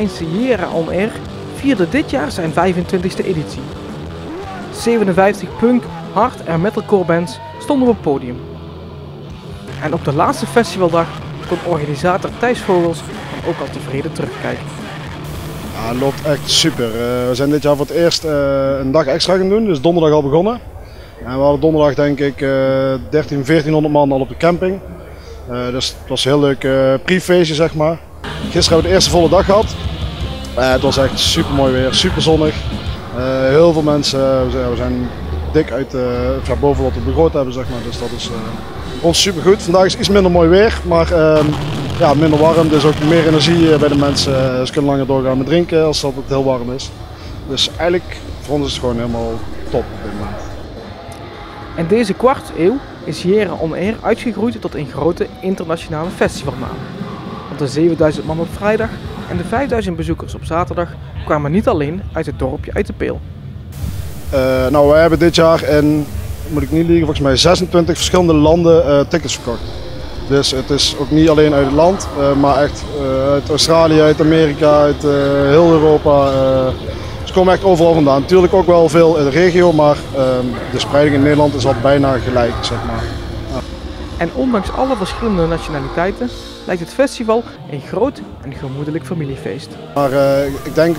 IJsselsteinse Jera On Air vierde dit jaar zijn 25e editie. 57 punk, hard en metalcore bands stonden op het podium. En op de laatste festivaldag kon organisator Thijs Vogels dan ook al tevreden terugkijken. Ja, het loopt echt super. We zijn dit jaar voor het eerst een dag extra gaan doen, dus donderdag al begonnen. En we hadden donderdag denk ik 1400 man al op de camping. Dus het was een heel leuk pre-feestje zeg maar. Gisteren hebben we de eerste volle dag gehad. Het was echt super mooi weer, super zonnig. Heel veel mensen, we zijn dik uit boven wat we begroot hebben zeg maar. Dus dat is ons super goed. Vandaag is iets minder mooi weer, maar ja, minder warm. Dus ook meer energie bij de mensen. Ze kunnen langer doorgaan met drinken als het heel warm is. Dus eigenlijk voor ons is het gewoon helemaal top op dit moment. En deze kwart eeuw is Jera On Air uitgegroeid tot een grote internationale festivalnaam. Want de 7000 man op vrijdag en de 5000 bezoekers op zaterdag kwamen niet alleen uit het dorpje Uit de Peel. Nou, wij hebben dit jaar in, moet ik niet liegen, volgens mij 26 verschillende landen tickets verkocht. Dus het is ook niet alleen uit het land, maar echt uit Australië, uit Amerika, uit heel Europa. Ze komen echt overal vandaan. Natuurlijk ook wel veel in de regio, maar de spreiding in Nederland is al bijna gelijk, zeg maar. Ja. En ondanks alle verschillende nationaliteiten lijkt het festival een groot en gemoedelijk familiefeest. Maar ik denk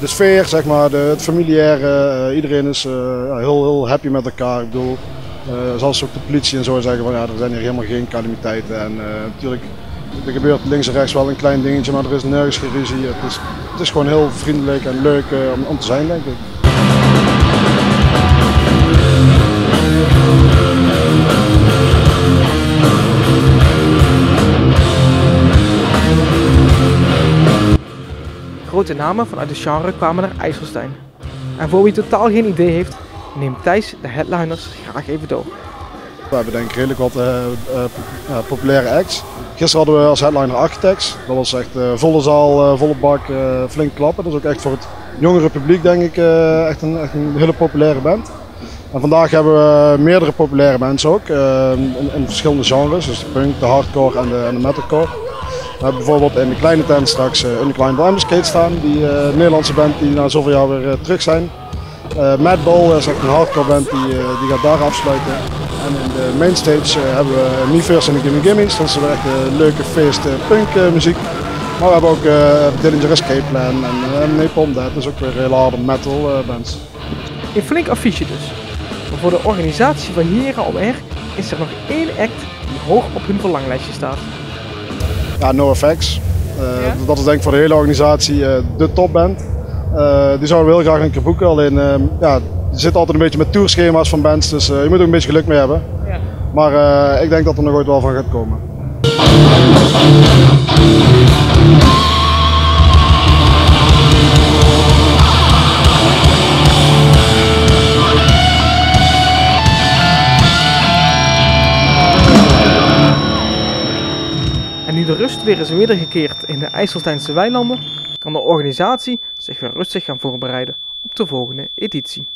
de sfeer, zeg maar, het familiaire, iedereen is heel happy met elkaar. Ik bedoel, zoals ook de politie en zo zeggen van ja, er zijn hier helemaal geen calamiteiten. En natuurlijk, er gebeurt links en rechts wel een klein dingetje, maar er is nergens geen ruzie. Het is gewoon heel vriendelijk en leuk om te zijn, denk ik. Grote namen vanuit de genre kwamen naar IJsselstein. En voor wie totaal geen idee heeft, neemt Thijs de headliners graag even door. We hebben denk ik redelijk wat populaire acts. Gisteren hadden we als headliner Architects. Dat was echt volle zaal, volle bak, flink klappen. Dat is ook echt voor het jongere publiek denk ik echt een hele populaire band. En vandaag hebben we meerdere populaire bands ook, in verschillende genres. Dus de punk, de hardcore en de metalcore. We hebben bijvoorbeeld in de kleine tent straks Unreclined Ambuscade staan, die Nederlandse band die na zoveel jaar weer terug zijn. Madball is echt een hardcore band die gaat daar afsluiten. En in de mainstage hebben we Me-First en de Gimme Gimmes, dat is weer echt een leuke feest punk muziek. Maar we hebben ook Dillinger Escape Plan en Napalm Death, dat is ook weer hele harde metal bands. Een flink affiche dus. Maar voor de organisatie van Jera On Air is er nog één act die hoog op hun verlanglijstje staat. Ja, NoFX. Dat is denk ik voor de hele organisatie de topband. Die zouden we heel graag een keer boeken, alleen ja, je zit altijd een beetje met tourschema's van bands, dus je moet ook een beetje geluk mee hebben. Ja. Maar ik denk dat er nog ooit wel van gaat komen. En nu de rust weer is wedergekeerd in de IJsselsteinse weilanden, kan de organisatie zich weer rustig gaan voorbereiden op de volgende editie.